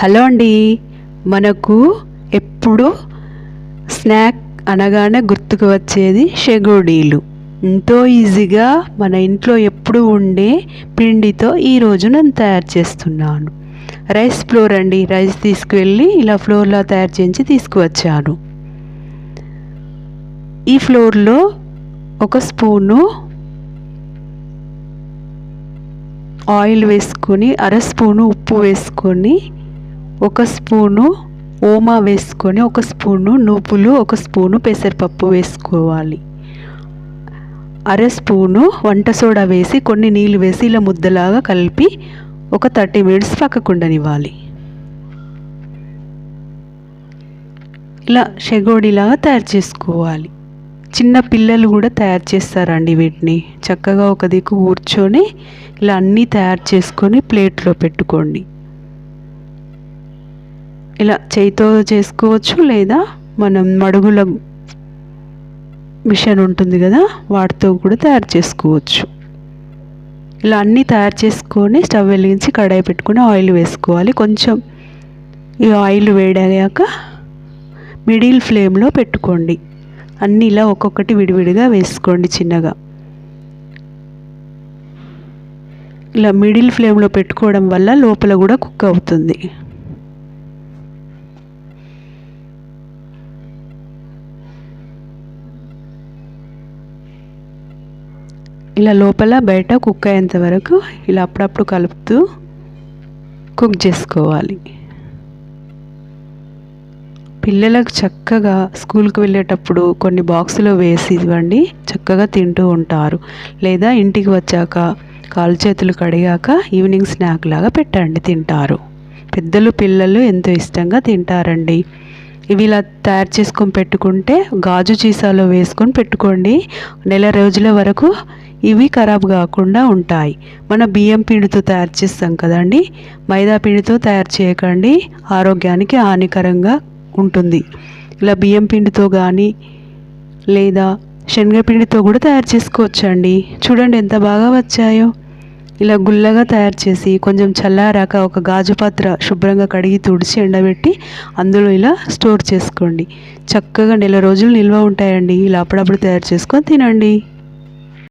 Hello అండి. మనకు ఎప్పుడు స్నాక్ అనగానే గుర్తుకు వచ్చేది షెగోడీలు. ఎంతో ఈజీగా మన ఇంట్లో ఎప్పుడు ఉండే పిండితో ఈరోజు నేను తయారు చేస్తున్నాను. రైస్ ఫ్లోర్ అండి. రైస్ తీసుకువెళ్ళి ఇలా ఫ్లోర్లా తయారు చేయించి తీసుకువచ్చాను. ఈ ఫ్లోర్లో ఒక స్పూను ఆయిల్ వేసుకొని, అర స్పూను ఉప్పు వేసుకొని, ఒక స్పూను ఓమా వేసుకొని, ఒక స్పూను నువ్వులు, ఒక స్పూను పెసరపప్పు వేసుకోవాలి. అర స్పూను వంట సోడా వేసి కొన్ని నీళ్ళు వేసి ఇలా ముద్దలాగా కలిపి ఒక 30 మినిట్స్ పక్కకుండనివ్వాలి. ఇలా షెగోడీలాగా తయారు చేసుకోవాలి. చిన్న పిల్లలు కూడా తయారు చేస్తారండి వీటిని. చక్కగా ఒక దిక్కు కూర్చొని ఇలా అన్నీ తయారు చేసుకొని ప్లేట్లో పెట్టుకోండి. ఇలా చేయితో చేసుకోవచ్చు, లేదా మనం మడుగుల మిషన్ ఉంటుంది కదా, వాటితో కూడా తయారు చేసుకోవచ్చు. ఇలా అన్నీ తయారు చేసుకొని స్టవ్ వెలిగించి కడాయి పెట్టుకొని ఆయిల్ వేసుకోవాలి. కొంచెం ఈ ఆయిల్ వేడయ్యాక మిడిల్ ఫ్లేమ్లో పెట్టుకోండి. అన్నీ ఇలా ఒక్కొక్కటి విడివిడిగా వేసుకోండి చిన్నగా. ఇలా మిడిల్ ఫ్లేమ్లో పెట్టుకోవడం వల్ల లోపల కూడా కుక్ అవుతుంది. ఇలా లోపల బయట కుక్ అయ్యేంత వరకు ఇలా అప్పుడప్పుడు కలుపుతూ కుక్ చేసుకోవాలి. పిల్లలకు చక్కగా స్కూల్కి వెళ్ళేటప్పుడు కొన్ని బాక్సులో వేసి ఇవ్వండి, చక్కగా తింటూ ఉంటారు. లేదా ఇంటికి వచ్చాక కాలు చేతులు కడిగాక ఈవినింగ్ స్నాక్ లాగా పెట్టండి, తింటారు. పెద్దలు పిల్లలు ఎంతో ఇష్టంగా తింటారండి. ఇవి ఇలా తయారు చేసుకొని పెట్టుకుంటే గాజు సీసాలో వేసుకొని పెట్టుకోండి. నెల రోజుల వరకు ఇవి ఖరాబ్ కాకుండా ఉంటాయి. మన బియ్యం పిండితో తయారు చేస్తాం కదండి, మైదా పిండితో తయారు చేయకండి, ఆరోగ్యానికి హానికరంగా ఉంటుంది. ఇలా బియ్యం పిండితో కానీ లేదా శనగపిండితో కూడా తయారు చేసుకోవచ్చండి. చూడండి ఎంత బాగా వచ్చాయో. ఇలా గుల్లగా తయారు చేసి కొంచెం చల్లారాక ఒక గాజు పాత్ర శుభ్రంగా కడిగి తుడిచి ఎండబెట్టి అందులో ఇలా స్టోర్ చేసుకోండి. చక్కగా నెల రోజులు నిల్వ ఉంటాయండి. ఇలా అప్పుడప్పుడు తయారు చేసుకొని తినండి.